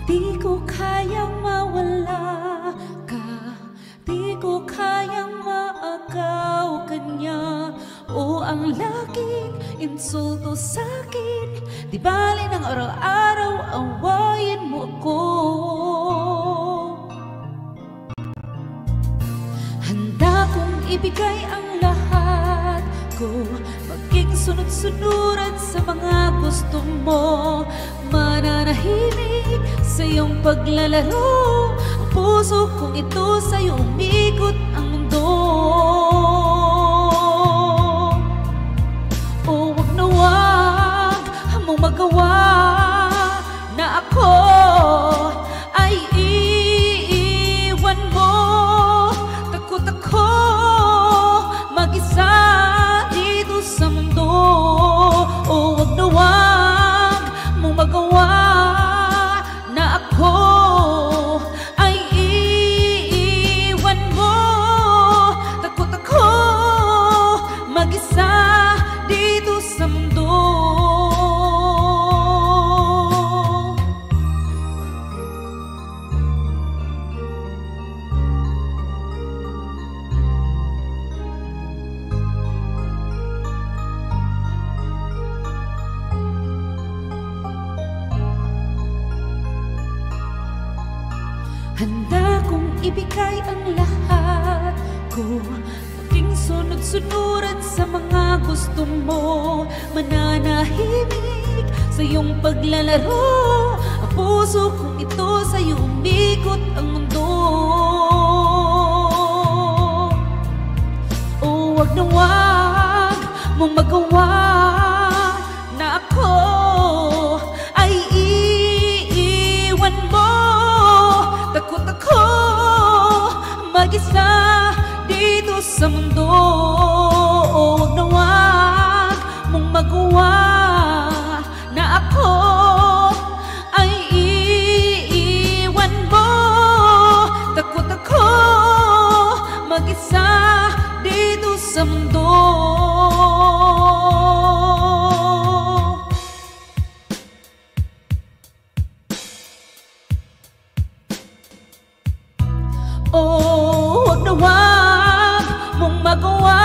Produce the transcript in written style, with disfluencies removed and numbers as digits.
Di ko kayang mawala ka, di ko kayang maagaw kanya. O ang laging insulto sa'kin, di bali ng araw-araw awayin mo ako. Handa kong ibigay ang lahat ko, maging sunod-sunuran sa mga gusto mo. Mananahimik sa iyong paglalaro, ang puso kong ito sa'yo umikot ang mundo. O wag na wag mong magawa na ako ay iiwan mo. Takot ako mag-isa dito sa mundo. O wag na wag mong magawa na ako ay iiwan mo. Takot ako mag-isa dito sa mundo. Handa kong ibigay ang lahat ko, maging sunod-sunuran sa mga gusto mo. Mananahimik sa iyong paglalaro, ang puso kong ito sa'yo umikot ang mundo. O wag na wag mong magawa na ako ay iiwan mo. Takot ako mag-isa dito sa mundo. O wag na wag mong magawa na ako ay iiwan mo. Takot ako mag-isa dito sa mundo. O wag na wag mong magawa